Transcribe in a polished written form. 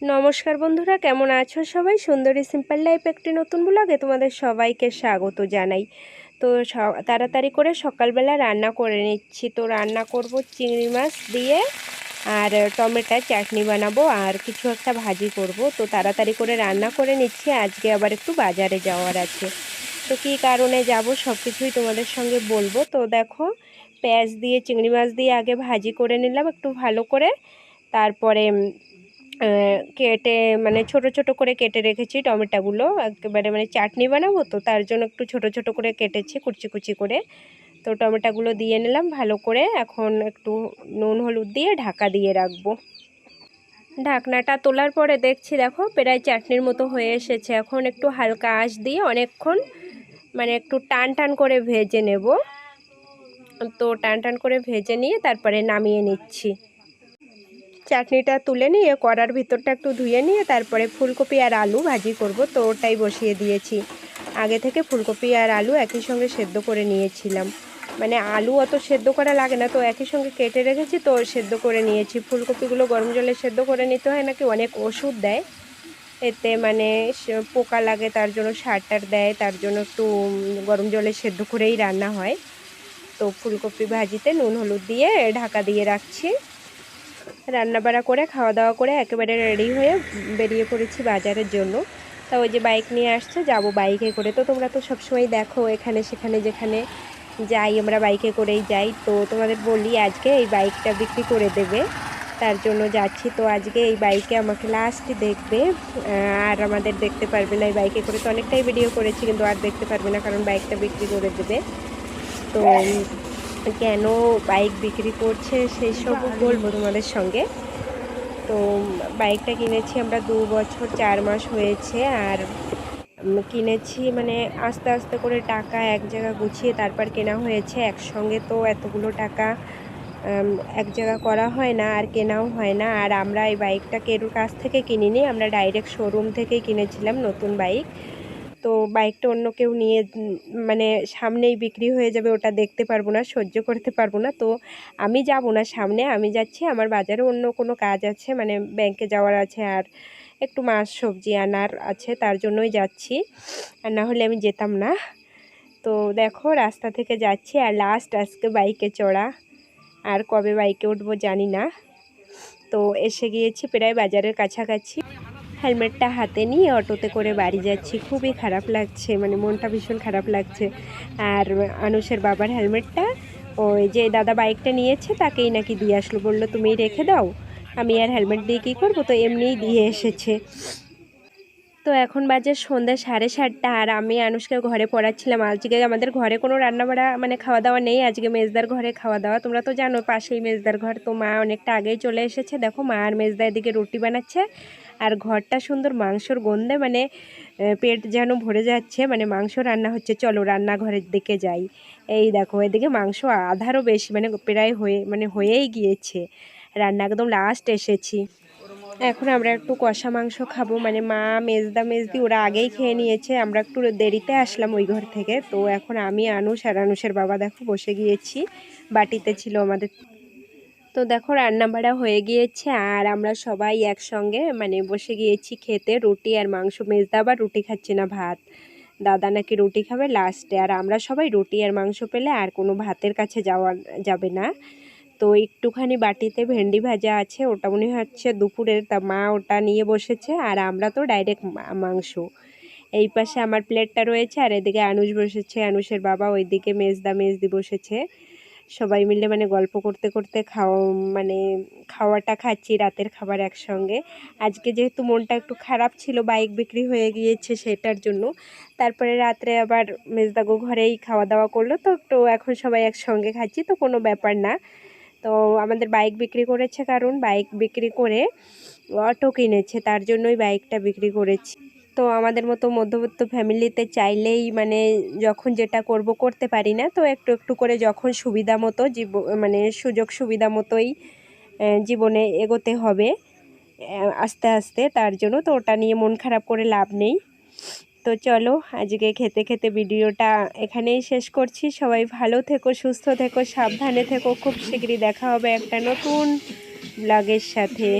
নমস্কার বন্ধুরা, কেমন আছো সবাই? সুন্দরী সিম্পল লাইফ একটি নতুন ব্লগে তোমাদের সবাইকে স্বাগত জানাই। তো তাড়াতাড়ি করে সকালবেলা রান্না করে নিচ্ছি। তো রান্না করব চিংড়ি মাছ দিয়ে আর টমেটোর চাটনি বানাবো আর কিছু একটা ভাজি করব। তো তাড়াতাড়ি করে রান্না করে নিচ্ছি, আজকে আবার একটু বাজারে যাওয়ার আছে। তো কী কারণে যাব সব কিছুই তোমাদের সঙ্গে বলবো। তো দেখো, পেঁয়াজ দিয়ে চিংড়ি মাছ দিয়ে আগে ভাজি করে নিলাম একটু ভালো করে। তারপরে কেটে মানে ছোট ছোট করে কেটে রেখেছি টমেটোগুলো, একেবারে মানে চাটনি বানাবো, তো তার জন্য একটু ছোট ছোট করে কেটেছি কুচি কুচি করে। তো টমেটোগুলো দিয়ে নিলাম ভালো করে, এখন একটু নুন হলুদ দিয়ে ঢাকা দিয়ে রাখবো। ঢাকনাটা তোলার পরে দেখছি, দেখো প্রায় চাটনির মতো হয়ে এসেছে। এখন একটু হালকা আঁচ দিয়ে অনেকক্ষণ মানে একটু টান টান করে ভেজে নেব। তো টান টান করে ভেজে নিয়ে তারপরে নামিয়ে নিচ্ছি। চাটনিটা তুলে নিয়ে কড়ার ভিতরটা একটু ধুয়ে নিয়ে তারপরে ফুলকপি আর আলু ভাজি করব। তো ওটাই বসিয়ে দিয়েছি। আগে থেকে ফুলকপি আর আলু একই সঙ্গে সেদ্ধ করে নিয়েছিলাম। মানে আলু অত সেদ্ধ করা লাগে না, তো একই সঙ্গে কেটে রেখেছি, তো সেদ্ধ করে নিয়েছি। ফুলকপিগুলো গরম জলে সেদ্ধ করে নিতে হয়, নাকি অনেক ওষুধ দেয় এতে, মানে পোকা লাগে, তার জন্য সার টার দেয়, তার জন্য একটু গরম জলে সেদ্ধ করেই রান্না হয়। তো ফুলকপি ভাজিতে নুন হলুদ দিয়ে ঢাকা দিয়ে রাখছি। রান্নাবাড়া করে খাওয়া দাওয়া করে একেবারে রেডি হয়ে বেরিয়ে পড়েছি বাজারের জন্য। তা ওই যে বাইক নিয়ে আসছে, যাব বাইকে করে। তো তোমরা তো সবসময় দেখো এখানে সেখানে যেখানে যাই আমরা বাইকে করেই যাই। তো তোমাদের বলি আজকে এই বাইকটা বিক্রি করে দেবে, তার জন্য যাচ্ছি। তো আজকে এই বাইকে আমাকে লাস্ট দেখবে, আর আমাদের দেখতে পারবে না। এই বাইকে করে তো অনেকটাই ভিডিও করেছি, কিন্তু আর দেখতে পারবে না, কারণ বাইকটা বিক্রি করে দেবে। তো কেন বাইক বিক্রি করছে সেই সব বলবো তোমাদের সঙ্গে। তো বাইকটা কিনেছি আমরা 2 বছর 4 মাস হয়েছে। আর কিনেছি মানে আস্তে আস্তে করে টাকা এক জায়গা গুছিয়ে তারপর কেনা হয়েছে। একসঙ্গে তো এতগুলো টাকা এক জায়গা করা হয় না, আর কেনাও হয় না। আর আমরা এই বাইকটা কেরুর কাছ থেকে কিনিনি, আমরা ডাইরেক্ট শোরুম থেকেই কিনেছিলাম নতুন বাইক। তো বাইকটা অন্য কেউ নিয়ে মানে সামনেই বিক্রি হয়ে যাবে, ওটা দেখতে পারবো না, সহ্য করতে পারবো না। তো আমি যাব না সামনে, আমি যাচ্ছি আমার বাজারে অন্য কোনো কাজ আছে, মানে ব্যাংকে যাওয়ার আছে, আর একটু মাছ সবজি আনার আছে, তার জন্যই যাচ্ছি, আর না হলে আমি যেতাম না। তো দেখো রাস্তা থেকে যাচ্ছি, আর লাস্ট আজকে বাইকে চড়া, আর কবে বাইকে উঠবো জানি না। তো এসে গিয়েছি প্রায় বাজারের কাছাকাছি। হেলমেটটা হাতে নিয়ে অটোতে করে বাড়ি যাচ্ছি। খুবই খারাপ লাগছে, মানে মনটা ভীষণ খারাপ লাগছে। আর আনুষের বাবার হেলমেটটা ওই যে দাদা বাইকটা নিয়েছে তাকেই নাকি দিয়ে আসলো, বললো তুমি রেখে দাও, আমি আর হেলমেট দিয়ে কী করবো, তো এমনিই দিয়ে এসেছে। তো এখন বাজে সন্ধ্যা 7:30, আর আমি আনুষকে ঘরে পড়াচ্ছিলাম। আজকে আমাদের ঘরে কোনো রান্নাবাড়া মানে খাওয়া দাওয়া নেই, আজকে মেজদার ঘরে খাওয়া দাওয়া। তোমরা তো জানো পাশেই মেজদার ঘর। তো মা অনেকটা আগেই চলে এসেছে, দেখো মা আর মেজদা এদিকে রুটি বানাচ্ছে, আর ঘরটা সুন্দর মাংসর গন্ধে মানে পেট যেন ভরে যাচ্ছে, মানে মাংস রান্না হচ্ছে। চলো রান্নাঘরের দিকে যাই। এই দেখো এদিকে মাংস আধারও বেশি, মানে প্রায় হয়েই গিয়েছে রান্না, একদম লাস্ট এসেছি। এখন আমরা একটু কষা মাংস খাবো, মানে মা মেজদা মেজদি ওরা আগেই খেয়ে নিয়েছে, আমরা একটু দেরিতে আসলাম ওই ঘর থেকে। তো এখন আমি আনুষ আর আনুষের বাবা দেখো বসে গিয়েছি, বাটিতে ছিল আমাদের। তো দেখো রান্না বাড়া হয়ে গিয়েছে, আর আমরা সবাই একসঙ্গে মানে বসে গিয়েছি খেতে, রুটি আর মাংস। মেজদা আবার রুটি খাচ্ছে না, ভাত। দাদা নাকি রুটি খাবে লাস্টে, আর আমরা সবাই রুটি আর মাংস পেলে আর কোনো ভাতের কাছে যাওয়া যাবে না। তো একটুখানি বাটিতে ভেন্ডি ভাজা আছে, ওটা মনে হচ্ছে দুপুরের, তা মা ওটা নিয়ে বসেছে, আর আমরা তো ডাইরেক্ট মাংস। এই পাশে আমার প্লেটটা রয়েছে, আর এদিকে আনুষ বসেছে, আনুষের বাবা, ওইদিকে মেজদা মেজদি বসেছে। সবাই মিলে মানে গল্প করতে করতে মানে খাওয়াটা খাচ্ছি, রাতের খাবার একসঙ্গে। আজকে যেহেতু মনটা একটু খারাপ ছিল, বাইক বিক্রি হয়ে গিয়েছে সেটার জন্য। তারপরে রাত্রে আবার মেজদাগো ঘরেই খাওয়া দাওয়া করলো, তো একটু এখন সবাই একসঙ্গে খাচ্ছি, তো কোনো ব্যাপার না। তো আমাদের বাইক বিক্রি করেছে, কারণ বাইক বিক্রি করে অটো কিনেছে, তার জন্যই বাইকটা বিক্রি করেছি। তো আমাদের মতো মধ্যবিত্ত ফ্যামিলিতে চাইলেই মানে যখন যেটা করব করতে পারি না, তো একটু একটু করে যখন সুবিধা মতো মানে সুযোগ সুবিধা মতোই জীবনে এগোতে হবে আস্তে আস্তে, তার জন্য তো ওটা নিয়ে মন খারাপ করে লাভ নেই। তো চলো আজকে খেতে খেতে ভিডিওটা এখানেই শেষ করছি। সবাই ভালো থেকো, সুস্থ থেকো, সাবধানে থেকো। খুব শীঘ্রই দেখা হবে একটা নতুন ব্লগের সাথে।